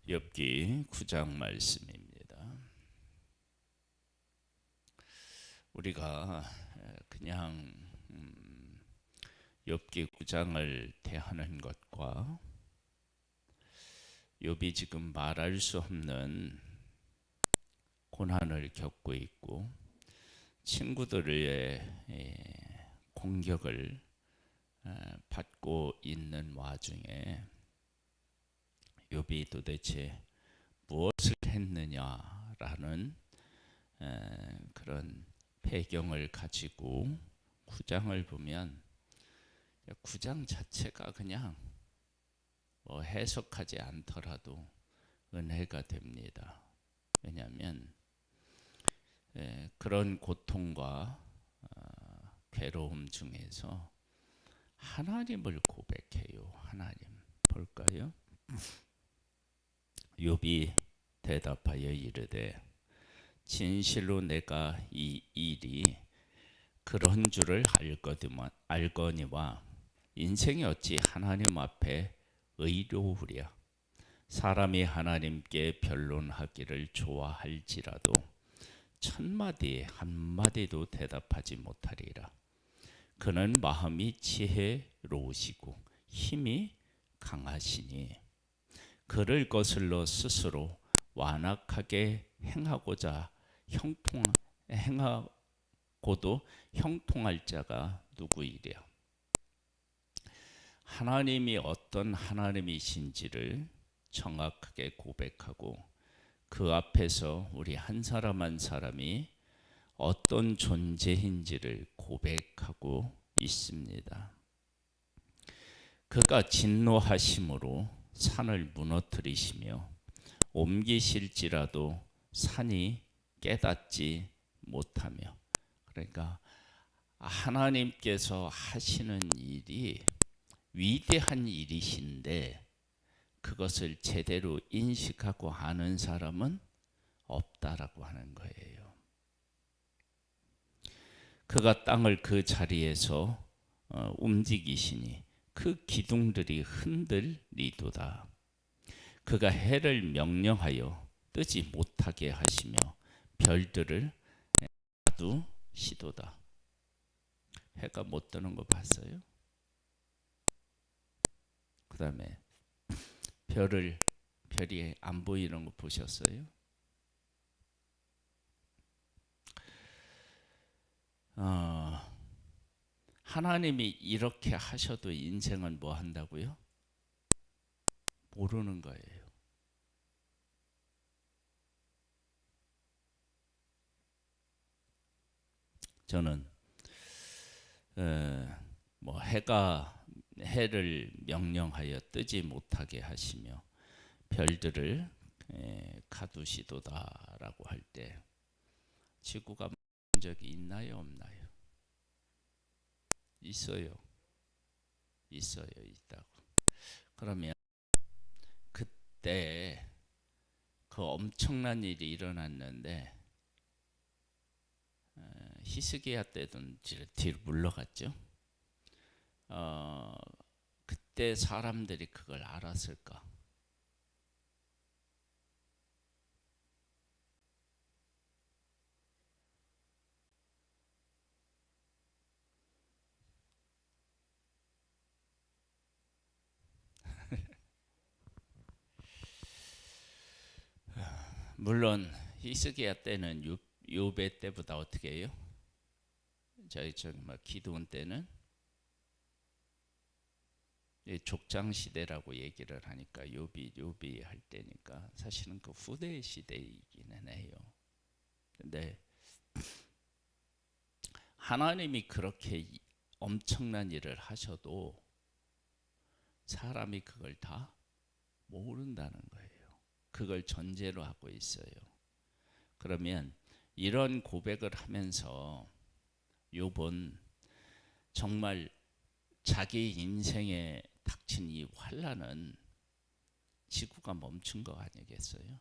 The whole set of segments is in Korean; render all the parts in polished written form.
욥기 9장 말씀입니다. 우리가 그냥 욥기 9장을 대하는 것과 욥이 지금 말할 수 없는 고난을 겪고 있고 친구들의 공격을 받고 있는 와중에 욥이 도대체 무엇을 했느냐라는 그런 배경을 가지고 9장을 보면 9장 자체가 그냥 해석하지 않더라도 은혜가 됩니다. 왜냐하면 그런 고통과 괴로움 중에서 하나님을 고백해요. 하나님 볼까요? 욥이 대답하여 이르되 진실로 내가 이 일이 그런 줄을 알거니와 인생이 어찌 하나님 앞에 의로우랴. 사람이 하나님께 변론하기를 좋아할지라도 천마디에 한마디도 대답하지 못하리라. 그는 마음이 지혜로우시고 힘이 강하시니 그를 거슬러 스스로 완악하게 행하고도 형통할 자가 누구이랴. 하나님이 어떤 하나님이신지를 정확하게 고백하고 그 앞에서 우리 한 사람 한 사람이 어떤 존재인지를 고백하고 있습니다. 그가 진노하심으로 산을 무너뜨리시며 옮기실지라도 산이 깨닫지 못하며, 그러니까 하나님께서 하시는 일이 위대한 일이신데 그것을 제대로 인식하고 아는 사람은 없다라고 하는 거예요. 그가 땅을 그 자리에서 움직이시니 그 기둥들이 흔들리도다. 그가 해를 명령하여 뜨지 못하게 하시며 별들을 가두시도다. 해가 못 뜨는 거 봤어요? 그 다음에 별이 안 보이는 거 보셨어요? 하나님이 이렇게 하셔도 인생은 뭐 한다고요? 모르는 거예요. 저는 해를 명령하여 뜨지 못하게 하시며 별들을 가두시도다라고 할 때 지구가 멈춘 적이 있나요, 없나요? 있어요. 있다고. 그러면 그때 그 엄청난 일이 일어났는데 히스기야 때든 뒤로 물러갔죠. 그때 사람들이 그걸 알았을까? 물론 히스기야 때는 욥의 때보다 어떻게 해요? 저기 기드온 때는 족장 시대라고 얘기를 하니까 욥이 할 때니까 사실은 그 후대 시대이기는 해요. 근데 하나님이 그렇게 엄청난 일을 하셔도 사람이 그걸 다 모른다는 거예요. 그걸 전제로 하고 있어요. 그러면 이런 고백을 하면서 욥은 정말 자기 인생에 닥친 이 환난은 지구가 멈춘 거 아니겠어요?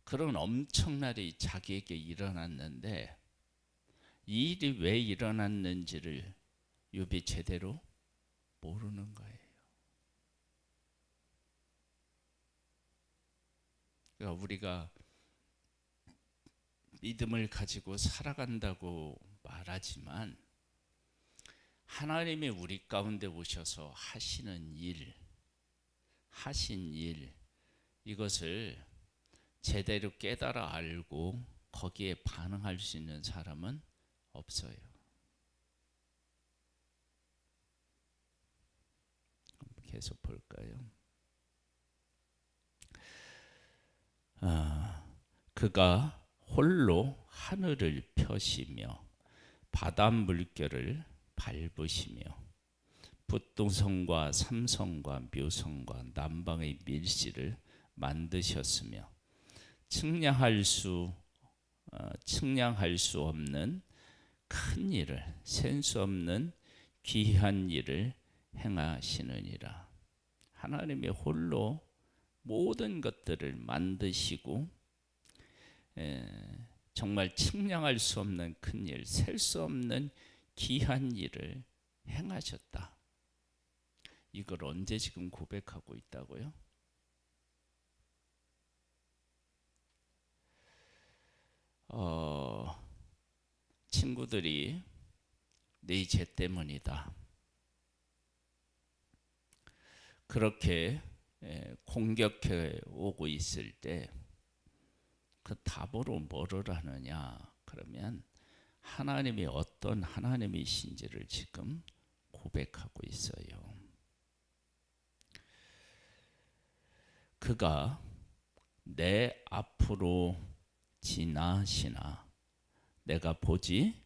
그런 엄청난 일이 자기에게 일어났는데 이 일이 왜 일어났는지를 욥이 제대로 모르는 거예요. 그러니까 우리가 믿음을 가지고 살아간다고 말하지만 하나님이 우리 가운데 오셔서 하신 일 이것을 제대로 깨달아 알고 거기에 반응할 수 있는 사람은 없어요. 계속 볼까요? 그가 홀로 하늘을 펴시며 바다 물결을 밟으시며 붓동성과 삼성과 묘성과 남방의 밀실을 만드셨으며 측량할 수 없는 큰 일을, 셀 수 없는 귀한 일을 행하시느니라. 하나님이 홀로 모든 것들을 만드시고 정말 측량할 수 없는 큰 일, 셀 수 없는 귀한 일을 행하셨다. 이걸 언제 지금 고백하고 있다고요? 친구들이 네 죄 때문이다, 그렇게 공격해 오고 있을 때 그 답으로 뭐를 하느냐? 그러면 하나님이 어떤 하나님이신지를 지금 고백하고 있어요. 그가 내 앞으로 지나시나 내가 보지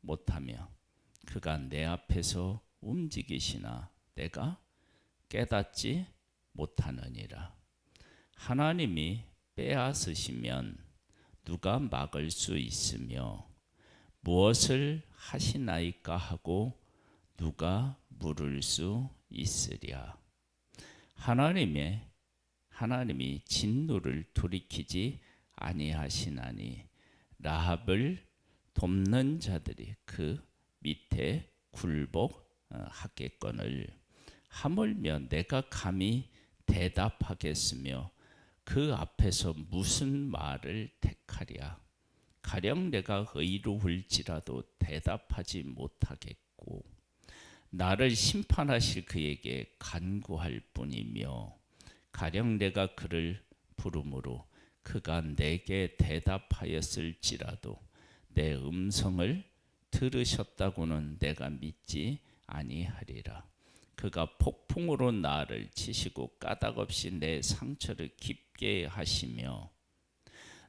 못하며 그가 내 앞에서 움직이시나 내가 깨닫지 못하느니라. 하나님이 빼앗으시면 누가 막을 수 있으며 무엇을 하시나이까 하고 누가 물을 수 있으랴. 하나님이 진노를 돌이키지 아니하시나니 라합을 돕는 자들이 그 밑에 굴복하겠거늘. 하물며 내가 감히 대답하겠으며 그 앞에서 무슨 말을 택하랴. 가령 내가 의로울지라도 대답하지 못하겠고 나를 심판하실 그에게 간구할 뿐이며 가령 내가 그를 부르므로 그가 내게 대답하였을지라도 내 음성을 들으셨다고는 내가 믿지 아니하리라. 그가 폭풍으로 나를 치시고 까닭없이 내 상처를 깊게 하시며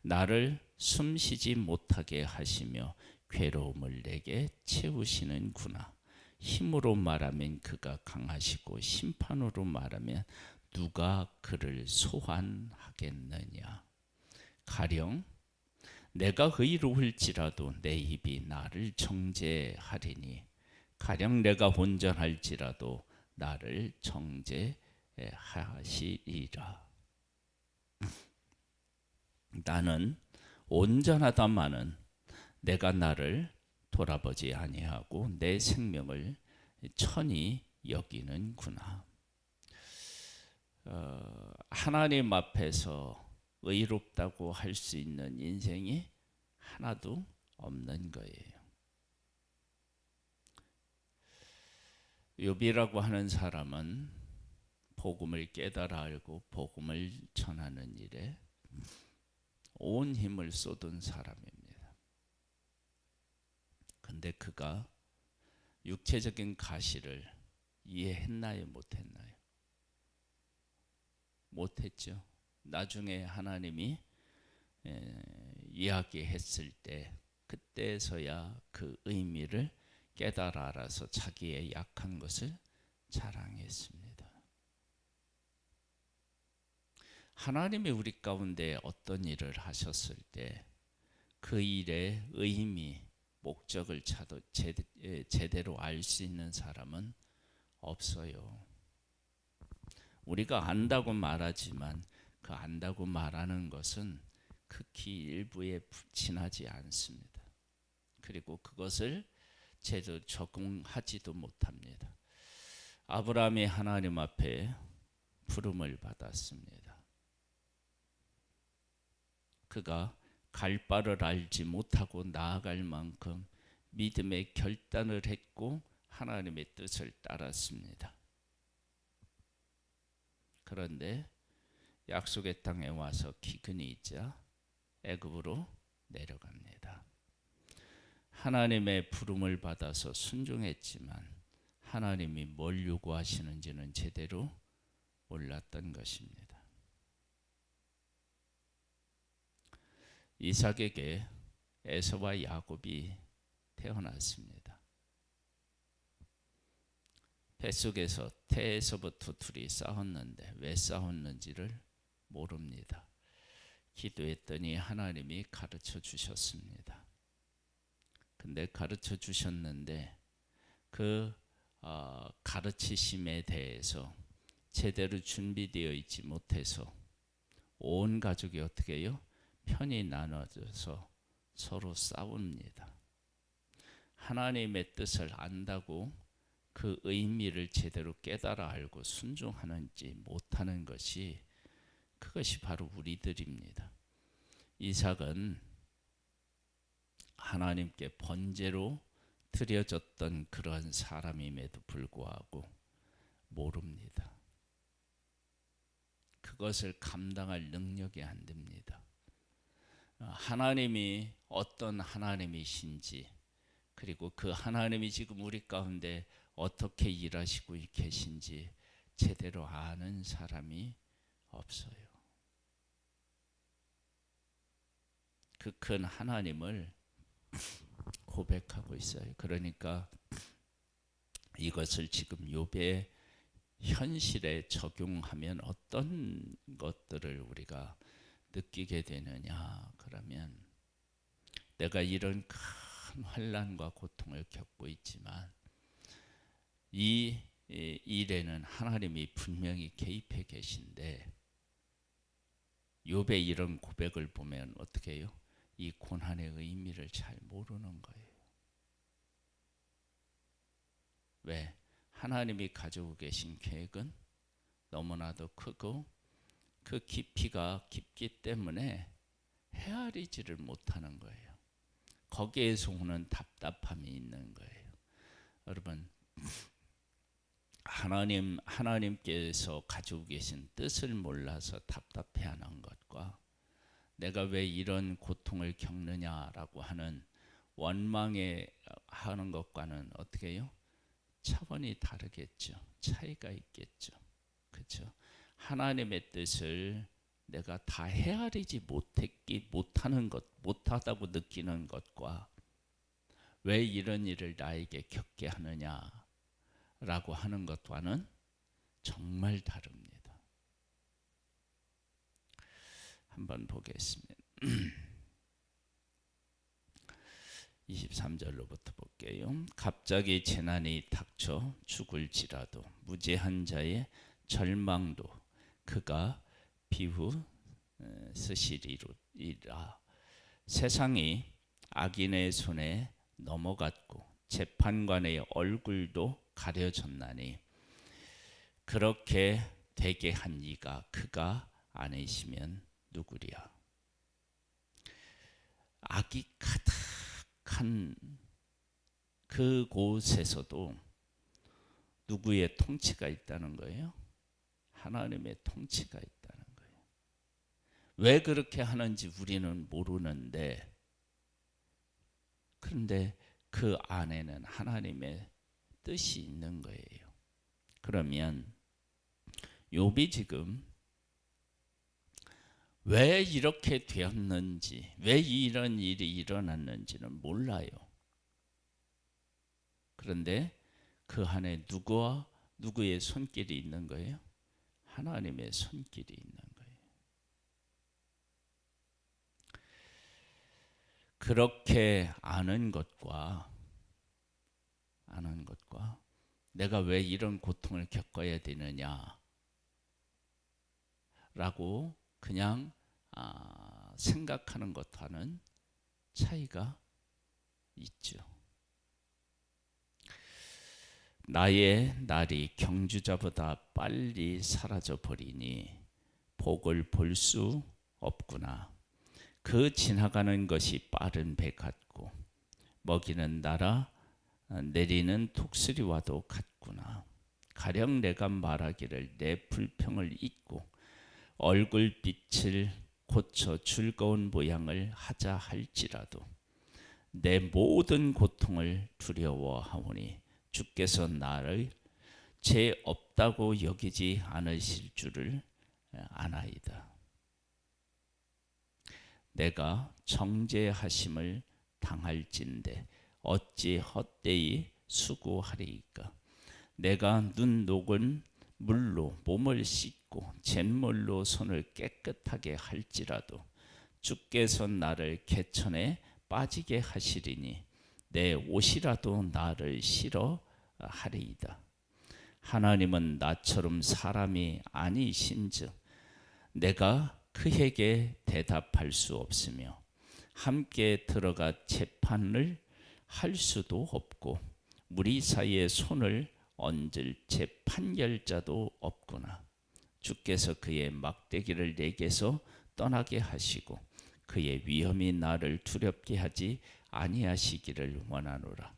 나를 숨쉬지 못하게 하시며 괴로움을 내게 채우시는구나. 힘으로 말하면 그가 강하시고 심판으로 말하면 누가 그를 소환하겠느냐. 가령 내가 의로울지라도 내 입이 나를 정죄하리니 가령 내가 온전할지라도 나를 정죄하시리라. 나는 온전하다마는 내가 나를 돌아보지 아니하고 내 생명을 천히 여기는구나. 하나님 앞에서 의롭다고 할 수 있는 인생이 하나도 없는 거예요. 욥이라고 하는 사람은 복음을 깨달아 알고 복음을 전하는 일에 온 힘을 쏟은 사람입니다. 근데 그가 육체적인 가시를 이해했나요? 못했나요? 못했죠. 나중에 하나님이 이야기했을 때 그때서야 그 의미를 깨달아 알아서 자기의 약한 것을 자랑했습니다. 하나님이 우리 가운데 어떤 일을 하셨을 때 그 일의 의미, 목적을 제대로 알 수 있는 사람은 없어요. 우리가 안다고 말하지만 그 안다고 말하는 것은 극히 일부에 지나지 않습니다. 그리고 그것을 제대로 적응하지도 못합니다. 아브라함이 하나님 앞에 부름을 받았습니다. 그가 갈 바를 알지 못하고 나아갈 만큼 믿음의 결단을 했고 하나님의 뜻을 따랐습니다. 그런데 약속의 땅에 와서 기근이 있자 애굽으로 내려갑니다. 하나님의 부름을 받아서 순종했지만 하나님이 뭘 요구하시는지는 제대로 몰랐던 것입니다. 이삭에게 에서와 야곱이 태어났습니다. 뱃속에서 태에서부터 둘이 싸웠는데 왜 싸웠는지를 모릅니다. 기도했더니 하나님이 가르쳐 주셨습니다. 근데 가르쳐 주셨는데 그 가르치심에 대해서 제대로 준비되어 있지 못해서 온 가족이 어떻게 해요? 편이 나눠져서 서로 싸웁니다. 하나님의 뜻을 안다고 그 의미를 제대로 깨달아 알고 순종하는지 못하는 것이 그것이 바로 우리들입니다. 이삭은 하나님께 번제로 드려졌던 그러한 사람임에도 불구하고 모릅니다. 그것을 감당할 능력이 안 됩니다. 하나님이 어떤 하나님이신지 그리고 그 하나님이 지금 우리 가운데 어떻게 일하시고 계신지 제대로 아는 사람이 없어요. 그 큰 하나님을 고백하고 있어요. 그러니까 이것을 지금 욥의 현실에 적용하면 어떤 것들을 우리가 느끼게 되느냐 그러면 내가 이런 큰 환난과 고통을 겪고 있지만 이 일에는 하나님이 분명히 개입해 계신데 욥의 이런 고백을 보면 어떻게 해요? 이 고난의 의미를 잘 모르는 거예요. 왜? 하나님이 가지고 계신 계획은 너무나도 크고 그 깊이가 깊기 때문에 헤아리지를 못하는 거예요. 거기에서 오는 답답함이 있는 거예요. 여러분, 하나님께서 가지고 계신 뜻을 몰라서 답답해하는 것과 내가 왜 이런 고통을 겪느냐라고 하는 원망에 하는 것과는 어떻게 해요? 차원이 다르겠죠. 차이가 있겠죠. 그렇죠? 하나님의 뜻을 내가 다 헤아리지 못하는 것, 못하다고 느끼는 것과 왜 이런 일을 나에게 겪게 하느냐라고 하는 것과는 정말 다릅니다. 한번 보겠습니다. 23절로부터 볼게요. 갑자기 재난이 닥쳐 죽을지라도 무죄한 자의 절망도 그가 비웃으시리라. 세상이 악인의 손에 넘어갔고 재판관의 얼굴도 가려졌나니 그렇게 되게 한 이가 그가 아니시면 누구랴. 악이 가득한 그곳에서도 누구의 통치가 있다는 거예요? 하나님의 통치가 있다는 거예요. 왜 그렇게 하는지 우리는 모르는데 그런데 그 안에는 하나님의 뜻이 있는 거예요. 그러면 욥이 지금 왜 이렇게 되었는지, 왜 이런 일이 일어났는지는 몰라요. 그런데 그 안에 누구의 손길이 있는 거예요? 하나님의 손길이 있는 거예요. 그렇게 아는 것과 내가 왜 이런 고통을 겪어야 되느냐 라고 그냥 생각하는 것과는 차이가 있죠. 나의 날이 경주자보다 빨리 사라져 버리니 복을 볼 수 없구나. 그 지나가는 것이 빠른 배 같고 먹이는 날아 내리는 독수리와도 같구나. 가령 내가 말하기를 내 불평을 잊고 얼굴빛을 고쳐 즐거운 모양을 하자 할지라도 내 모든 고통을 두려워하오니 주께서 나를 죄 없다고 여기지 않으실 줄을 아나이다. 내가 정죄하심을 당할진대 어찌 헛되이 수고하리이까. 내가 눈 녹은 물로 몸을 씻고 잿물로 손을 깨끗하게 할지라도 주께서 나를 개천에 빠지게 하시리니 내 옷이라도 나를 싫어하리이다. 하나님은 나처럼 사람이 아니신즉 내가 그에게 대답할 수 없으며 함께 들어가 재판을 할 수도 없고 우리 사이에 손을 얹을 재판결자도 없구나. 주께서 그의 막대기를 내게서 떠나게 하시고 그의 위엄이 나를 두렵게 하지 아니하시기를 원하노라.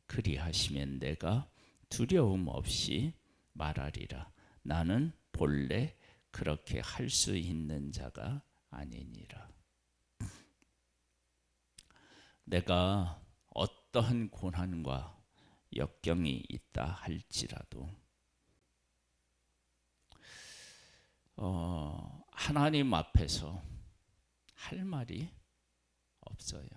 그리하시면 내가 두려움 없이 말하리라. 나는 본래 그렇게 할 수 있는 자가 아니니라. 내가 어떠한 고난과 역경이 있다 할지라도 하나님 앞에서 할 말이 없어요.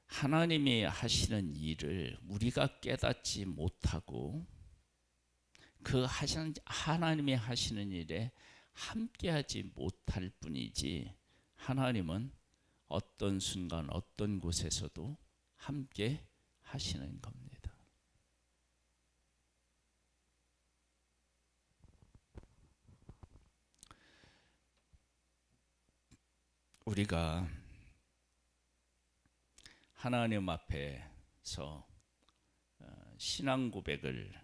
하나님이 하시는 일을 우리가 깨닫지 못하고 그 하나님이 하시는 일에 함께하지 못할 뿐이지 하나님은 어떤 순간 어떤 곳에서도 함께 하시는 겁니다. 우리가 하나님 앞에서 신앙 고백을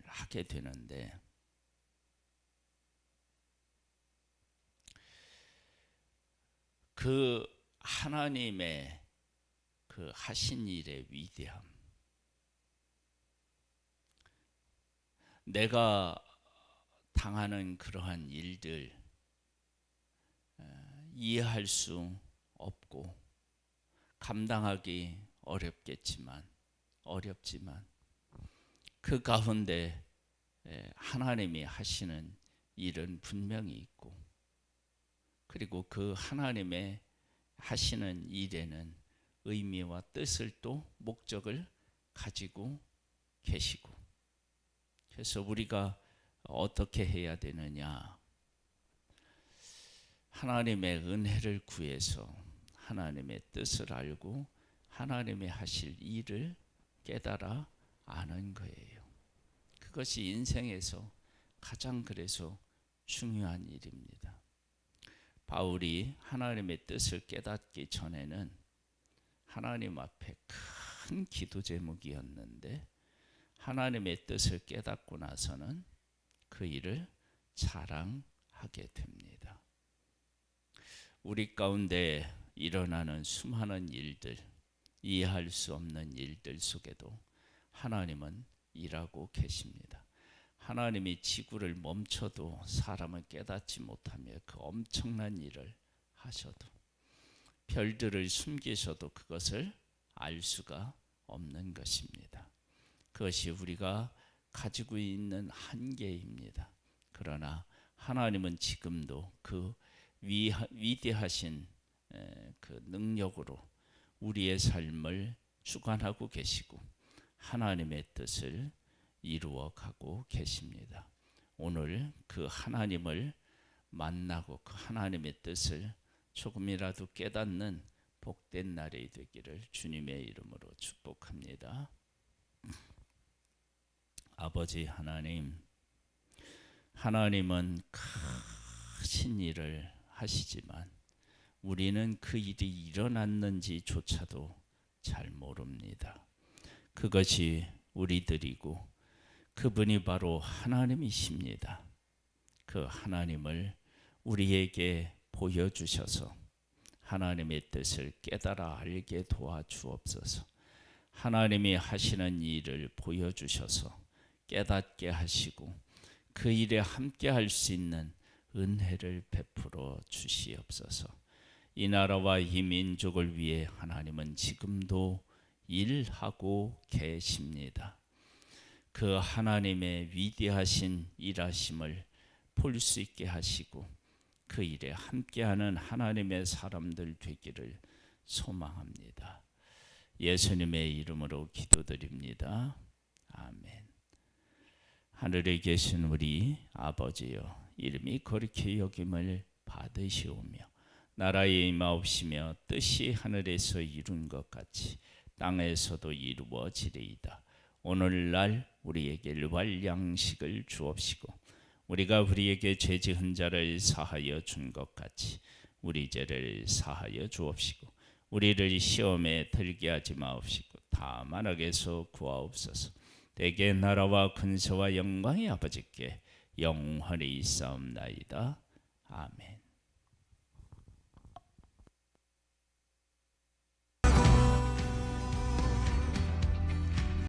하게 되는데 그 하나님의 그 하신 일의 위대함, 내가 당하는 그러한 일들 이해할 수 없고 감당하기 어렵지만 그 가운데 하나님이 하시는 일은 분명히 있고 그리고 그 하나님의 하시는 일에는 의미와 뜻을 또 목적을 가지고 계시고 그래서 우리가 어떻게 해야 되느냐 하나님의 은혜를 구해서 하나님의 뜻을 알고 하나님의 하실 일을 깨달아 아는 거예요. 그것이 인생에서 가장 그래서 중요한 일입니다. 바울이 하나님의 뜻을 깨닫기 전에는 하나님 앞에 큰 기도 제목이었는데 하나님의 뜻을 깨닫고 나서는 그 일을 자랑하게 됩니다. 우리 가운데 일어나는 수많은 일들, 이해할 수 없는 일들 속에도 하나님은 일하고 계십니다. 하나님이 지구를 멈춰도 사람은 깨닫지 못하며 그 엄청난 일을 하셔도 별들을 숨기셔도 그것을 알 수가 없는 것입니다. 그것이 우리가 가지고 있는 한계입니다. 그러나 하나님은 지금도 그 위대하신 그 능력으로 우리의 삶을 주관하고 계시고 하나님의 뜻을 이루어 가고 계십니다. 오늘 그 하나님을 만나고 그 하나님의 뜻을 조금이라도 깨닫는 복된 날이 되기를 주님의 이름으로 축복합니다. 아버지 하나님, 하나님은 크신 일을 하시지만 우리는 그 일이 일어났는지조차도 잘 모릅니다. 그것이 우리들이고 그분이 바로 하나님이십니다. 그 하나님을 우리에게 보여주셔서 하나님의 뜻을 깨달아 알게 도와주옵소서. 하나님이 하시는 일을 보여주셔서 깨닫게 하시고 그 일에 함께 할 수 있는 은혜를 베풀어 주시옵소서. 이 나라와 이 민족을 위해 하나님은 지금도 일하고 계십니다. 그 하나님의 위대하신 일하심을 볼 수 있게 하시고 그 일에 함께하는 하나님의 사람들 되기를 소망합니다. 예수님의 이름으로 기도드립니다. 아멘. 하늘에 계신 우리 아버지여, 이름이 거룩히 여김을 받으시오며 나라에 임하옵시며 뜻이 하늘에서 이룬 것 같이 땅에서도 이루어지리이다. 오늘날 우리에게 일할 양식을 주옵시고 우리가 우리에게 죄 지은 자를 사하여 준 것 같이 우리 죄를 사하여 주옵시고 우리를 시험에 들게 하지 마옵시고 다만 악에서 구하옵소서. 대개 나라와 근세와 영광이 아버지께 영원히 있사옵나이다. 아멘.